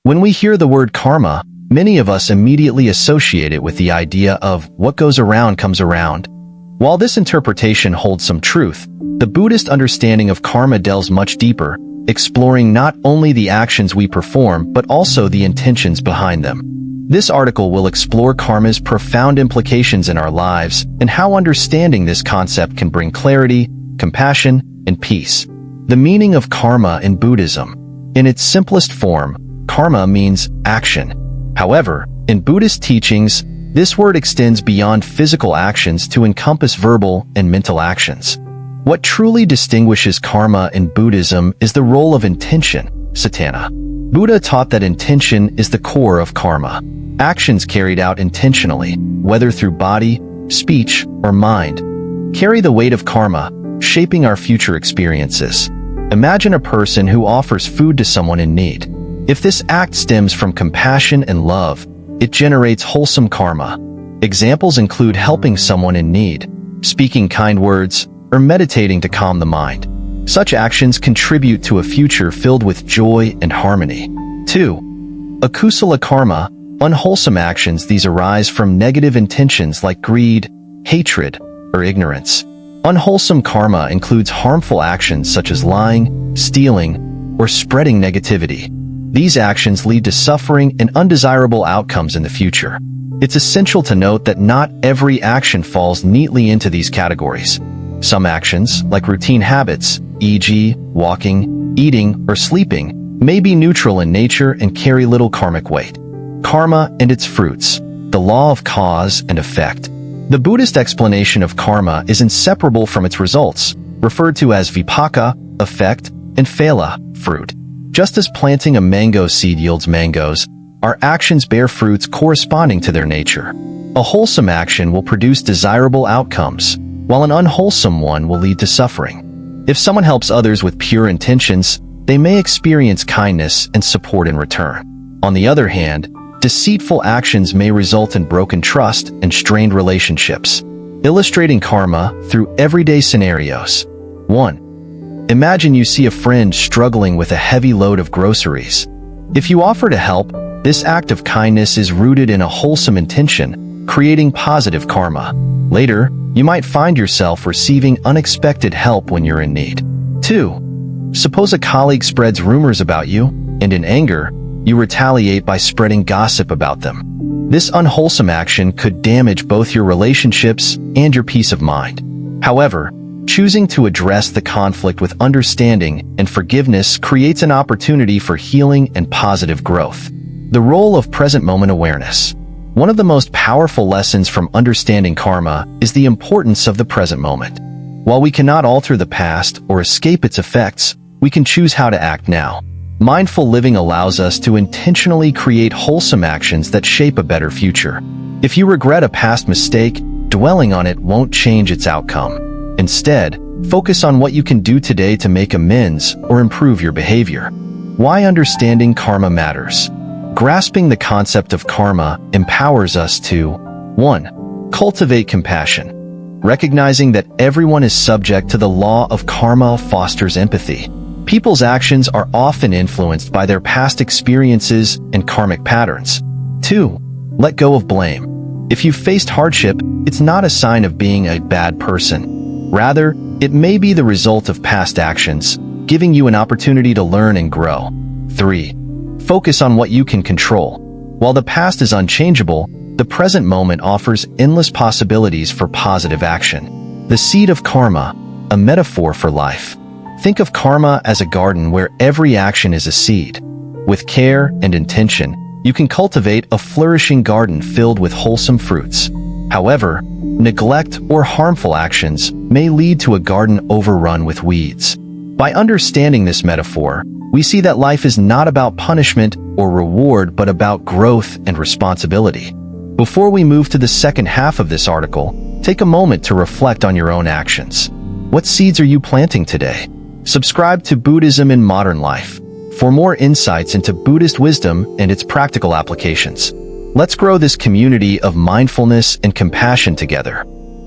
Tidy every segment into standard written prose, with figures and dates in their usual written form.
When we hear the word karma, many of us immediately associate it with the idea of what goes around comes around. While this interpretation holds some truth, the Buddhist understanding of karma delves much deeper, exploring not only the actions we perform but also the intentions behind them. This article will explore karma's profound implications in our lives and how understanding this concept can bring clarity, compassion, and peace. The meaning of karma in Buddhism. In its simplest form, karma means action. However, in Buddhist teachings, this word extends beyond physical actions to encompass verbal and mental actions. What truly distinguishes karma in Buddhism is the role of intention, Cetana. Buddha taught that intention is the core of karma. Actions carried out intentionally, whether through body, speech, or mind, carry the weight of karma, shaping our future experiences. Imagine a person who offers food to someone in need. If this act stems from compassion and love, it generates wholesome karma. Examples include helping someone in need, speaking kind words, or meditating to calm the mind. Such actions contribute to a future filled with joy and harmony. 2. Akusala karma, unwholesome actions. These arise from negative intentions like greed, hatred, or ignorance. Unwholesome karma includes harmful actions such as lying, stealing, or spreading negativity. These actions lead to suffering and undesirable outcomes in the future. It's essential to note that not every action falls neatly into these categories. Some actions, like routine habits, e.g., walking, eating, or sleeping, may be neutral in nature and carry little karmic weight. Karma and its fruits. The law of cause and effect. The Buddhist explanation of karma is inseparable from its results, referred to as vipaka, effect, and phala, fruit. Just as planting a mango seed yields mangoes, our actions bear fruits corresponding to their nature. A wholesome action will produce desirable outcomes, while an unwholesome one will lead to suffering. If someone helps others with pure intentions, they may experience kindness and support in return. On the other hand, deceitful actions may result in broken trust and strained relationships. Illustrating karma through everyday scenarios. 1. Imagine you see a friend struggling with a heavy load of groceries. If you offer to help, this act of kindness is rooted in a wholesome intention, creating positive karma. Later, you might find yourself receiving unexpected help when you're in need. 2. Suppose a colleague spreads rumors about you, and in anger, you retaliate by spreading gossip about them. This unwholesome action could damage both your relationships and your peace of mind. However, choosing to address the conflict with understanding and forgiveness creates an opportunity for healing and positive growth. The role of present moment awareness. One of the most powerful lessons from understanding karma is the importance of the present moment. While we cannot alter the past or escape its effects, we can choose how to act now. Mindful living allows us to intentionally create wholesome actions that shape a better future. If you regret a past mistake, dwelling on it won't change its outcome. Instead, focus on what you can do today to make amends or improve your behavior. Why understanding karma matters. Grasping the concept of karma empowers us to 1. Cultivate compassion. Recognizing that everyone is subject to the law of karma fosters empathy. People's actions are often influenced by their past experiences and karmic patterns. 2. Let go of blame. If you've faced hardship, it's not a sign of being a bad person. Rather, it may be the result of past actions, giving you an opportunity to learn and grow. 3. Focus on what you can control. While the past is unchangeable, the present moment offers endless possibilities for positive action. The seed of karma, a metaphor for life. Think of karma as a garden where every action is a seed. With care and intention, you can cultivate a flourishing garden filled with wholesome fruits. However, neglect or harmful actions may lead to a garden overrun with weeds. By understanding this metaphor, we see that life is not about punishment or reward but about growth and responsibility. Before we move to the second half of this article, take a moment to reflect on your own actions. What seeds are you planting today? Subscribe to Buddhism in Modern Life for more insights into Buddhist wisdom and its practical applications. Let's grow this community of mindfulness and compassion together.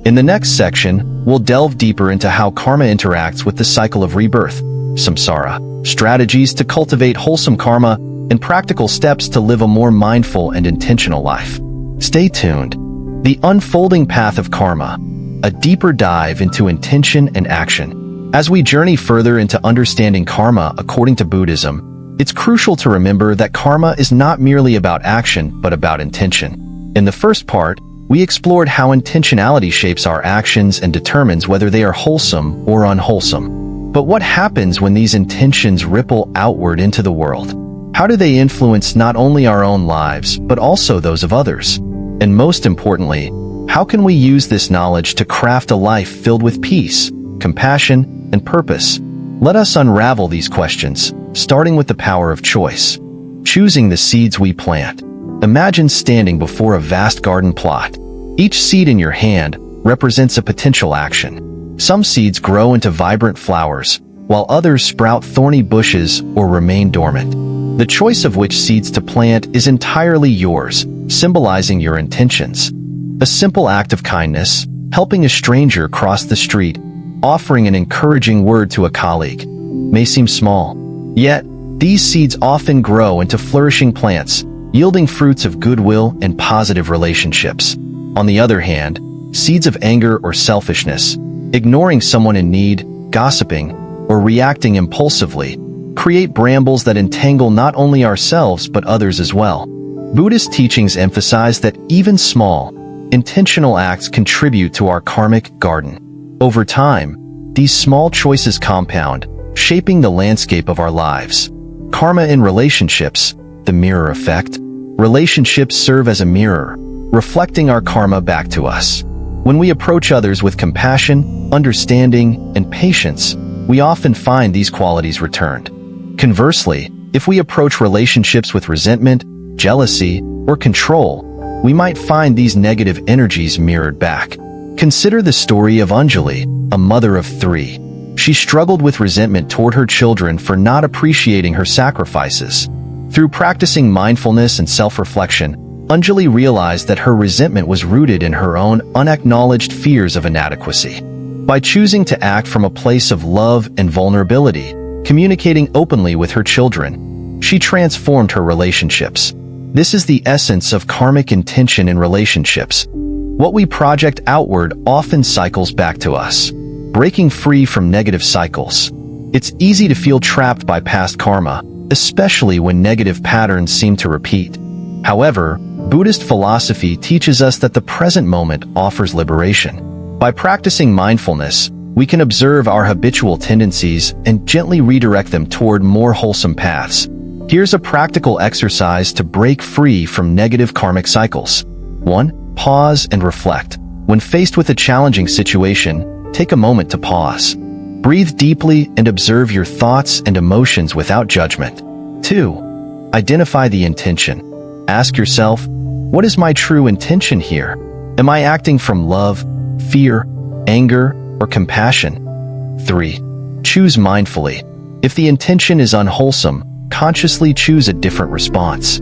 In the next section, we'll delve deeper into how karma interacts with the cycle of rebirth, samsara, strategies to cultivate wholesome karma, and practical steps to live a more mindful and intentional life. Stay tuned. The Unfolding Path of Karma, a deeper dive into intention and action. As we journey further into understanding karma according to Buddhism, it's crucial to remember that karma is not merely about action, but about intention. In the first part, we explored how intentionality shapes our actions and determines whether they are wholesome or unwholesome. But what happens when these intentions ripple outward into the world? How do they influence not only our own lives, but also those of others? And most importantly, how can we use this knowledge to craft a life filled with peace, compassion, and purpose? Let us unravel these questions, starting with the power of choice. Choosing the seeds we plant. Imagine standing before a vast garden plot. Each seed in your hand represents a potential action. Some seeds grow into vibrant flowers, while others sprout thorny bushes or remain dormant. The choice of which seeds to plant is entirely yours, symbolizing your intentions. A simple act of kindness, helping a stranger cross the street, offering an encouraging word to a colleague, may seem small. Yet, these seeds often grow into flourishing plants, yielding fruits of goodwill and positive relationships. On the other hand, seeds of anger or selfishness, ignoring someone in need, gossiping, or reacting impulsively, create brambles that entangle not only ourselves but others as well. Buddhist teachings emphasize that even small, intentional acts contribute to our karmic garden. Over time, these small choices compound, shaping the landscape of our lives. Karma in relationships, the mirror effect. Relationships serve as a mirror, reflecting our karma back to us. When we approach others with compassion, understanding, and patience, we often find these qualities returned. Conversely, if we approach relationships with resentment, jealousy, or control, we might find these negative energies mirrored back. Consider the story of Anjali, a mother of 3. She struggled with resentment toward her children for not appreciating her sacrifices. Through practicing mindfulness and self-reflection, Anjali realized that her resentment was rooted in her own unacknowledged fears of inadequacy. By choosing to act from a place of love and vulnerability, communicating openly with her children, she transformed her relationships. This is the essence of karmic intention in relationships. What we project outward often cycles back to us. Breaking free from negative cycles. It's easy to feel trapped by past karma, especially when negative patterns seem to repeat. However, Buddhist philosophy teaches us that the present moment offers liberation. By practicing mindfulness, we can observe our habitual tendencies and gently redirect them toward more wholesome paths. Here's a practical exercise to break free from negative karmic cycles. 1. Pause and reflect. When faced with a challenging situation, take a moment to pause. Breathe deeply and observe your thoughts and emotions without judgment. 2. Identify the intention. Ask yourself, what is my true intention here? Am I acting from love, fear, anger, or compassion? 3. Choose mindfully. If the intention is unwholesome, consciously choose a different response.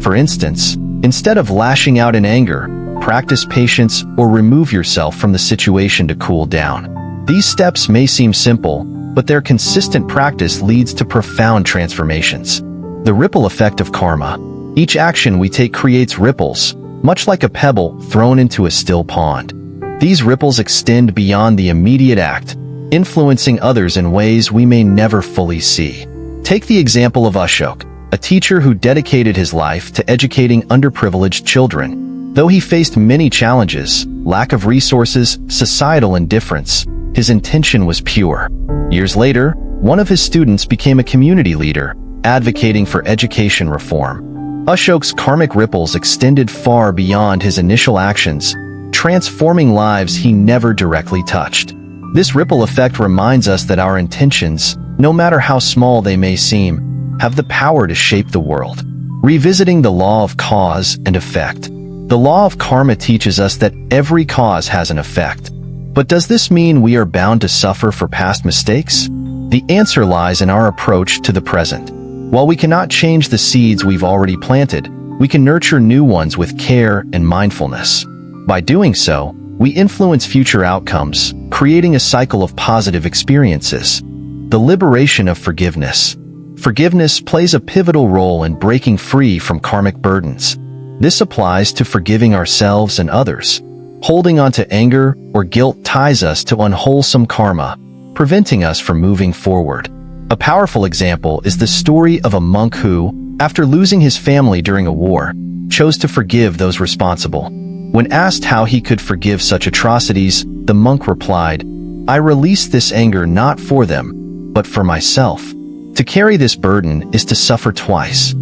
For instance, instead of lashing out in anger, practice patience or remove yourself from the situation to cool down. These steps may seem simple, but their consistent practice leads to profound transformations. The ripple effect of karma. Each action we take creates ripples, much like a pebble thrown into a still pond. These ripples extend beyond the immediate act, influencing others in ways we may never fully see. Take the example of Ashok, a teacher who dedicated his life to educating underprivileged children. Though he faced many challenges, lack of resources, societal indifference, his intention was pure. Years later, one of his students became a community leader, advocating for education reform. Ashok's karmic ripples extended far beyond his initial actions, transforming lives he never directly touched. This ripple effect reminds us that our intentions, no matter how small they may seem, have the power to shape the world. Revisiting the law of cause and effect. The law of karma teaches us that every cause has an effect. But does this mean we are bound to suffer for past mistakes? The answer lies in our approach to the present. While we cannot change the seeds we've already planted, we can nurture new ones with care and mindfulness. By doing so, we influence future outcomes, creating a cycle of positive experiences. The liberation of forgiveness. Forgiveness plays a pivotal role in breaking free from karmic burdens. This applies to forgiving ourselves and others. Holding on to anger or guilt ties us to unwholesome karma, preventing us from moving forward. A powerful example is the story of a monk who, after losing his family during a war, chose to forgive those responsible. When asked how he could forgive such atrocities, the monk replied, "I release this anger not for them, but for myself. To carry this burden is to suffer twice."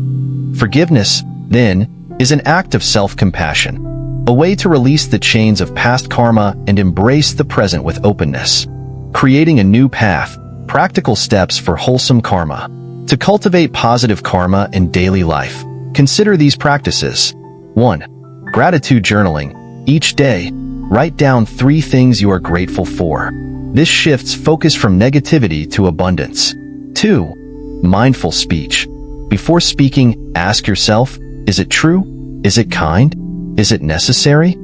Forgiveness, then, is an act of self-compassion, a way to release the chains of past karma and embrace the present with openness. Creating a new path, practical steps for wholesome karma. To cultivate positive karma in daily life, consider these practices. 1. Gratitude journaling. Each day, write down 3 things you are grateful for. This shifts focus from negativity to abundance. 2. Mindful speech. Before speaking, ask yourself, is it true? Is it kind? Is it necessary?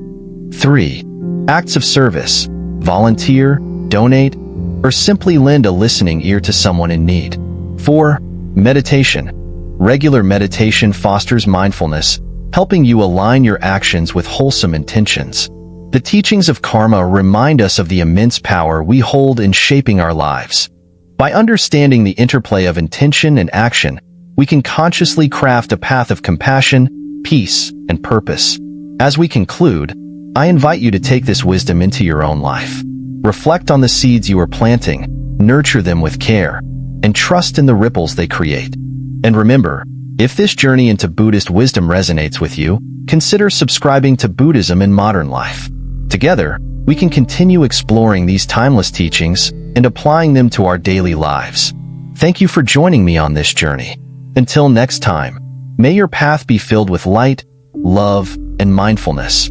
3. Acts of service. Volunteer, donate, or simply lend a listening ear to someone in need. 4. Meditation. Regular meditation fosters mindfulness, helping you align your actions with wholesome intentions. The teachings of karma remind us of the immense power we hold in shaping our lives. By understanding the interplay of intention and action, we can consciously craft a path of compassion, peace, and purpose. As we conclude, I invite you to take this wisdom into your own life. Reflect on the seeds you are planting, nurture them with care, and trust in the ripples they create. And remember, if this journey into Buddhist wisdom resonates with you, consider subscribing to Buddhism in Modern Life. Together, we can continue exploring these timeless teachings and applying them to our daily lives. Thank you for joining me on this journey. Until next time, may your path be filled with light, love, and mindfulness.